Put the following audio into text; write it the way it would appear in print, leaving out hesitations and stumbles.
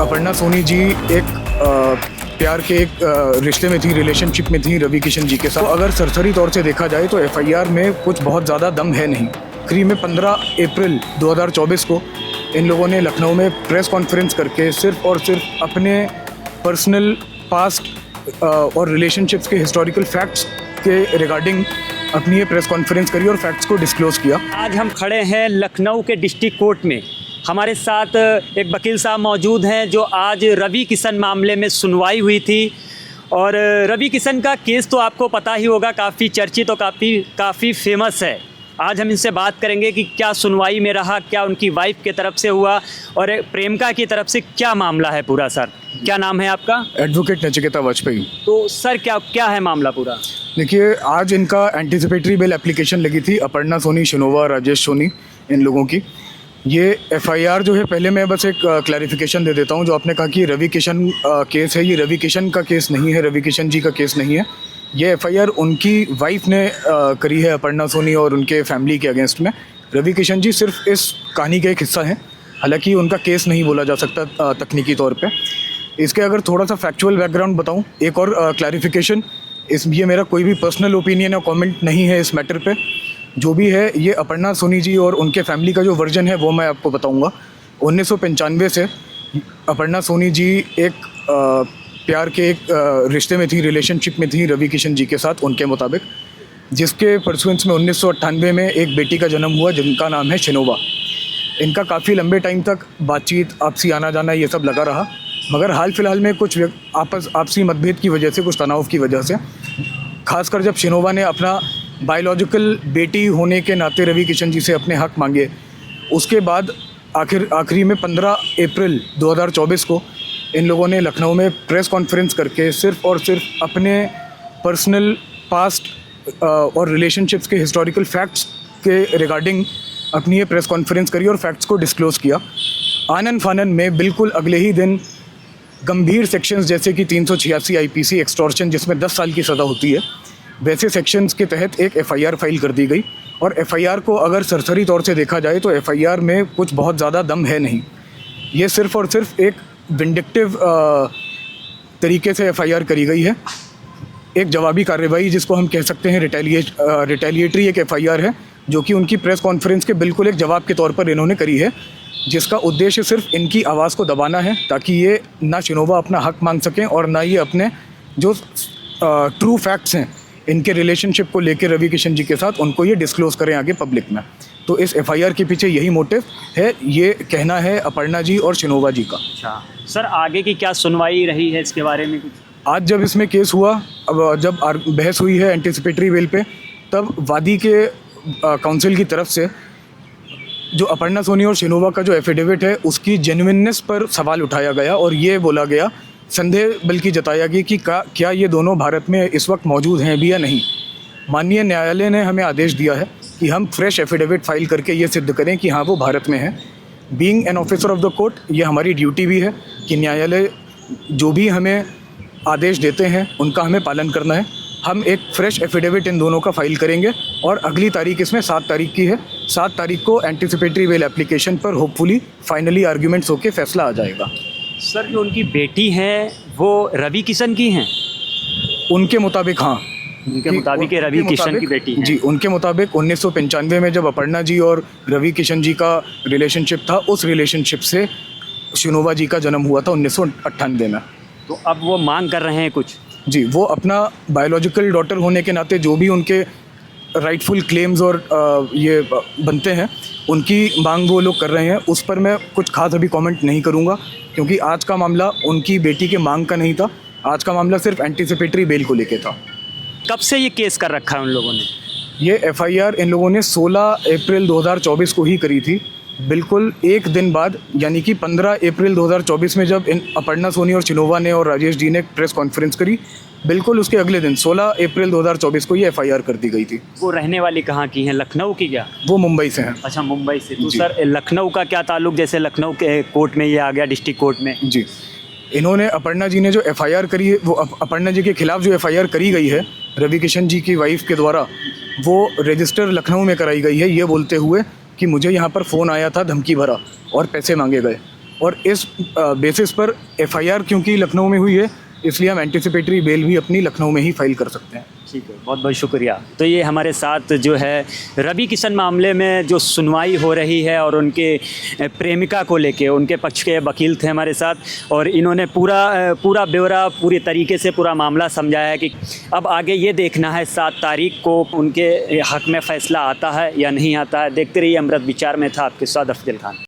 अपर्णा सोनी जी एक प्यार के एक रिश्ते में थी, रिलेशनशिप में थी रवि किशन जी के साथ। तो अगर सरसरी तौर से देखा जाए तो एफआईआर में कुछ बहुत ज़्यादा दम है नहीं। आखिरी में 15 अप्रैल 2024 को इन लोगों ने लखनऊ में प्रेस कॉन्फ्रेंस करके सिर्फ और सिर्फ अपने पर्सनल पास्ट और रिलेशनशिप्स के हिस्टोरिकल फैक्ट्स के रिगार्डिंग अपनी ये प्रेस कॉन्फ्रेंस करी और फैक्ट्स को डिस्क्लोज़ किया। आज हम खड़े हैं लखनऊ के डिस्ट्रिक्ट कोर्ट में। हमारे साथ एक वकील साहब मौजूद हैं जो आज रवि किशन मामले में सुनवाई हुई थी। और रवि किशन का केस तो आपको पता ही होगा, काफ़ी चर्चित और काफ़ी फेमस है। आज हम इनसे बात करेंगे कि क्या सुनवाई में रहा, क्या उनकी वाइफ की तरफ से हुआ और प्रेमिका की तरफ से क्या मामला है पूरा। सर क्या नाम है आपका? एडवोकेट नचिकेता वाजपेयी। तो सर क्या है मामला पूरा? देखिए, आज इनका एंटीसिपेटरी बेल एप्लीकेशन लगी थी, अपर्णा सोनी, शिनोवा, राजेश सोनी, इन लोगों की। ये एफआईआर जो है, पहले मैं बस एक क्लैरिफिकेशन दे देता हूँ। जो आपने कहा कि रवि किशन केस है, ये रवि किशन का केस नहीं है, रवि किशन जी का केस नहीं है। ये एफआईआर उनकी वाइफ ने करी है अपर्णा सोनी और उनके फैमिली के अगेंस्ट में। रवि किशन जी सिर्फ इस कहानी का एक हिस्सा हैं, हालांकि उनका केस नहीं बोला जा सकता तकनीकी तौर पे। इसके अगर थोड़ा सा फैक्चुअल बैकग्राउंड बताऊं, एक और क्लैरिफिकेशन, ये मेरा कोई भी पर्सनल ओपिनियन या कमेंट नहीं है इस मैटर पे। जो भी है, ये अपर्णा सोनी जी और उनके फैमिली का जो वर्जन है वो मैं आपको बताऊंगा। 1995 से अपर्णा सोनी जी एक प्यार के एक रिश्ते में थी, रिलेशनशिप में थी रवि किशन जी के साथ, उनके मुताबिक, जिसके परसुएंस में 1998 में एक बेटी का जन्म हुआ जिनका नाम है शिनोवा। इनका काफ़ी लंबे टाइम तक बातचीत, आपसी आना जाना ये सब लगा रहा, मगर हाल फिलहाल में कुछ आपसी मतभेद की वजह से, कुछ तनाव की वजह से, खासकर जब शिनोवा ने अपना बायोलॉजिकल बेटी होने के नाते रवि किशन जी से अपने हक मांगे, उसके बाद आखिरी में 15 अप्रैल 2024 को इन लोगों ने लखनऊ में प्रेस कॉन्फ्रेंस करके सिर्फ और सिर्फ अपने पर्सनल पास्ट और रिलेशनशिप्स के हिस्टोरिकल फैक्ट्स के रिगार्डिंग अपनी ये प्रेस कॉन्फ्रेंस करी और फैक्ट्स को डिस्क्लोज़ किया। आनन फानन में बिल्कुल अगले ही दिन गंभीर सेक्शंस जैसे कि 386 आईपीसी एक्सटॉर्शन, जिसमें 10 साल की सज़ा होती है, वैसे सेक्शंस के तहत एक एफआईआर फाइल कर दी गई। और एफआईआर को अगर सरसरी तौर से देखा जाए तो एफआईआर में कुछ बहुत ज़्यादा दम है नहीं। ये सिर्फ और सिर्फ एक विंडिक्टिव तरीके से एफआईआर करी गई है, एक जवाबी कार्रवाई जिसको हम कह सकते हैं, रिटेलिएटरी एक एफआईआर है, जो कि उनकी प्रेस कॉन्फ्रेंस के बिल्कुल एक जवाब के तौर पर इन्होंने करी है, जिसका उद्देश्य सिर्फ इनकी आवाज़ को दबाना है, ताकि ये ना शिनोवा अपना हक मांग सकें और ना ये अपने जो ट्रू फैक्ट्स हैं इनके रिलेशनशिप को लेकर रवि किशन जी के साथ, उनको ये डिस्क्लोज़ करें आगे पब्लिक में। तो इस एफआईआर के पीछे यही मोटिव है, ये कहना है अपर्णा जी और शिनोवा जी का। अच्छा सर, आगे की क्या सुनवाई रही है इसके बारे में कुछ? आज जब इसमें केस हुआ, अब जब बहस हुई है एंटीसिपेटरी बेल पे, तब वादी के काउंसिल की तरफ से जो अपर्णा सोनी और शिनोवा का जो एफिडेविट है उसकी जेन्युइननेस पर सवाल उठाया गया और ये बोला गया, संदेह बल्कि जताया गया कि क्या ये दोनों भारत में इस वक्त मौजूद हैं भी या नहीं। माननीय न्यायालय ने हमें आदेश दिया है कि हम फ्रेश एफिडेविट फाइल करके ये सिद्ध करें कि हाँ वो भारत में है। Being an officer of the court, ये हमारी ड्यूटी भी है कि न्यायालय जो भी हमें आदेश देते हैं उनका हमें पालन करना है। हम एक फ्रेश एफिडेविट इन दोनों का फाइल करेंगे और अगली तारीख इसमें 7 तारीख की है। 7 तारीख को एंटीसिपेटरी बेल एप्लीकेशन पर होपफुली फाइनली आर्ग्यूमेंट्स होकर फैसला आ जाएगा। सर, जो उनकी बेटी हैं वो रवि किशन की हैं? उनके मुताबिक हाँ, उनके मुताबिक रवि किशन की बेटी है। जी, उनके मुताबिक 1995 में जब अपर्णा जी और रवि किशन जी का रिलेशनशिप था, उस रिलेशनशिप से शिनोवा जी का जन्म हुआ था 1998 में। तो अब वो मांग कर रहे हैं कुछ? जी, वो अपना बायोलॉजिकल डॉटर होने के नाते जो भी उनके राइटफुल क्लेम्स और ये बनते हैं, उनकी मांग वो लोग कर रहे हैं। उस पर मैं कुछ खास अभी कमेंट नहीं करूँगा, क्योंकि आज का मामला उनकी बेटी के मांग का नहीं था। आज का मामला सिर्फ एंटीसिपेटरी बेल को लेके था। कब से ये केस कर रखा है उन लोगों ने? ये एफआईआर इन लोगों ने 16 अप्रैल 2024 को ही करी थी, बिल्कुल एक दिन बाद, यानी कि 15 अप्रैल 2024 में जब अपर्णा सोनी और शिनोवा ने और राजेश जी ने प्रेस कॉन्फ्रेंस करी, बिल्कुल उसके अगले दिन 16 अप्रैल 2024 को ये एफआईआर कर दी गई थी। वो रहने वाली कहाँ की हैं? लखनऊ की क्या? वो मुंबई से हैं। अच्छा, मुंबई से। तो सर, लखनऊ का क्या ताल्लुक? जैसे लखनऊ के कोर्ट में ये आ गया, डिस्ट्रिक्ट कोर्ट में। जी, इन्होंने अपर्णा जी ने जो एफआईआर करी है, वो अपर्णा जी के खिलाफ जो एफआईआर करी गई है रवि किशन जी की वाइफ के द्वारा, वो रजिस्टर लखनऊ में कराई गई है, ये बोलते हुए कि मुझे यहाँ पर फ़ोन आया था धमकी भरा और पैसे मांगे गए। और इस बेसिस पर एफआईआर क्योंकि लखनऊ में हुई है, इसलिए हम एंटिसिपेटरी बेल भी अपनी लखनऊ में ही फाइल कर सकते हैं। ठीक है, बहुत बहुत शुक्रिया। तो ये हमारे साथ जो है रवि किशन मामले में जो सुनवाई हो रही है और उनके प्रेमिका को लेके उनके पक्ष के वकील थे हमारे साथ, और इन्होंने पूरा ब्यौरा पूरी तरीके से पूरा मामला समझाया है कि अब आगे ये देखना है 7 तारीख को उनके हक़ में फ़ैसला आता है या नहीं आता है। देखते रहिए, अमृत विचार में था आपके साथ अफजल खान।